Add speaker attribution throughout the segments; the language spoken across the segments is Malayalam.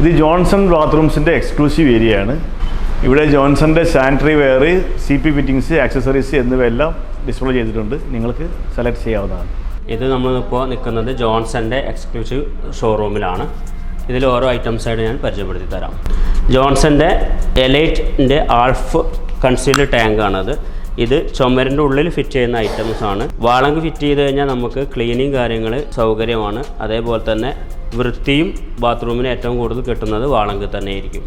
Speaker 1: ഇത് ജോൺസൺ ബാത്റൂംസിൻ്റെ എക്സ്ക്ലൂസീവ് ഏരിയ ആണ്. ഇവിടെ ജോൺസൻ്റെ sanitary ware, CP fittings, accessories എന്നിവയെല്ലാം ഡിസ്പ്ലേ ചെയ്തിട്ടുണ്ട്. നിങ്ങൾക്ക് സെലക്ട് ചെയ്യാവുന്നതാണ്.
Speaker 2: ഇത് നമ്മളിപ്പോൾ നിൽക്കുന്നത് ജോൺസൻ്റെ എക്സ്ക്ലൂസീവ് ഷോറൂമിലാണ്. ഇതിൽ ഓരോ ഐറ്റംസായിട്ട് ഞാൻ പരിചയപ്പെടുത്തി തരാം. ജോൺസൻ്റെ എലൈറ്റിൻ്റെ ആൾഫ് കൺസീൽഡ് ടാങ്കാണത്. ഇത് ചുമരിൻ്റെ ഉള്ളിൽ ഫിറ്റ് ചെയ്യുന്ന ഐറ്റംസാണ്. വാളങ്ക് ഫിറ്റ് ചെയ്ത് കഴിഞ്ഞാൽ നമുക്ക് ക്ലീനിങ് കാര്യങ്ങൾ സൗകര്യമാണ്. അതേപോലെ തന്നെ വൃത്തിയും ബാത്റൂമിന് ഏറ്റവും കൂടുതൽ കിട്ടുന്നത് വാളങ്ക് തന്നെയായിരിക്കും.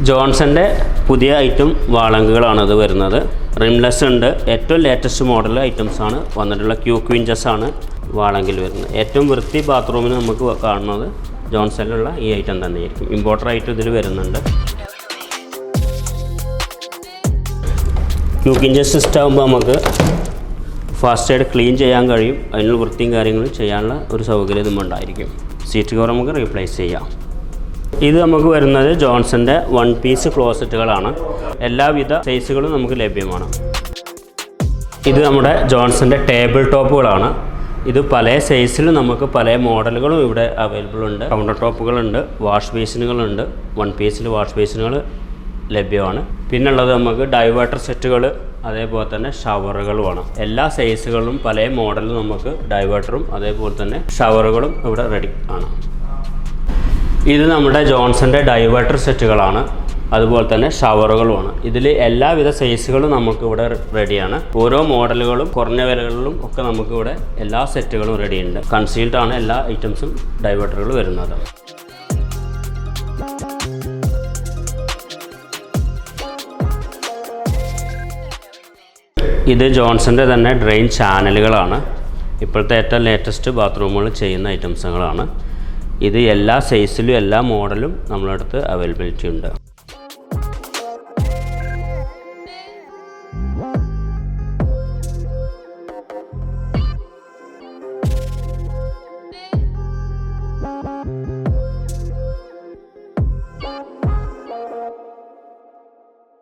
Speaker 2: ജോൺസൻ്റെ പുതിയ ഐറ്റം വാളങ്കുകളാണ് ഇത് വരുന്നത്. റിംലെസ് ഉണ്ട്. ഏറ്റവും ലേറ്റസ്റ്റ് മോഡൽ ഐറ്റംസാണ് വന്നിട്ടുള്ള. ക്യൂക്വിഞ്ചസ് ആണ് വാളങ്കിൽ വരുന്നത്. ഏറ്റവും വൃത്തി ബാത്റൂമിന് നമുക്ക് കാണുന്നത് ജോൺസണിലുള്ള ഈ ഐറ്റം തന്നെയായിരിക്കും. ഇമ്പോർട്ടർ ഐറ്റം ഇതിൽ വരുന്നുണ്ട്. ക്യൂക്വിഞ്ചസ് സിസ്റ്റം ആകുമ്പോൾ നമുക്ക് ഫാസ്റ്റായിട്ട് ക്ലീൻ ചെയ്യാൻ കഴിയും. അതിനുള്ള വൃത്തിയും കാര്യങ്ങളും ചെയ്യാനുള്ള ഒരു സൗകര്യം ഇതുമുണ്ടായിരിക്കും. സീറ്റ് കവർ നമുക്ക് റീപ്ലേസ് ചെയ്യാം. ഇത് നമുക്ക് വരുന്നത് ജോൺസൻ്റെ 1 പീസ് ക്ലോസറ്റുകളാണ്. എല്ലാവിധ സൈസുകളും നമുക്ക് ലഭ്യമാണ്. ഇത് നമ്മുടെ ജോൺസൻ്റെ ടേബിൾ ടോപ്പുകളാണ്. ഇത് പല സൈസിലും നമുക്ക് പല മോഡലുകളും ഇവിടെ അവൈലബിൾ ഉണ്ട്. Counter ടോപ്പുകളുണ്ട്, wash ബേസിനുകളുണ്ട്. 1 പീസിൽ വാഷ് ബേസിനുകൾ ലഭ്യമാണ്. പിന്നുള്ളത് നമുക്ക് ഡൈവേർട്ടർ സെറ്റുകൾ, അതേപോലെ തന്നെ ഷവറുകളുമാണ്. എല്ലാ സൈസുകളും പല മോഡലും നമുക്ക് ഡൈവേർട്ടറും അതേപോലെ തന്നെ ഷവറുകളും ഇവിടെ റെഡി ആണ്. ഇത് നമ്മുടെ ജോൺസൻ്റെ ഡൈവേർട്ടർ സെറ്റുകളാണ്, അതുപോലെ തന്നെ ഷവറുകളുമാണ്. ഇതിൽ എല്ലാവിധ സൈസുകളും നമുക്കിവിടെ റെഡിയാണ്. ഓരോ മോഡലുകളും കുറഞ്ഞ വിലകളിലും ഒക്കെ നമുക്കിവിടെ എല്ലാ സെറ്റുകളും റെഡിയുണ്ട്. കൺസീൽഡ് ആണ് എല്ലാ ഐറ്റംസും ഡൈവേർട്ടറുകൾ വരുന്നത്. ഇത് ജോൺസൻ്റെ തന്നെ ഡ്രെയിൻ ചാനലുകളാണ്. ഇപ്പോഴത്തെ ഏറ്റവും ലേറ്റസ്റ്റ് ബാത്റൂമുകൾ ചെയ്യുന്ന ഐറ്റംസുകളാണ്. ഇത് എല്ലാ സൈസിലും എല്ലാ മോഡലും നമ്മളടുത്ത് അവൈലബിലിറ്റി ഉണ്ട്.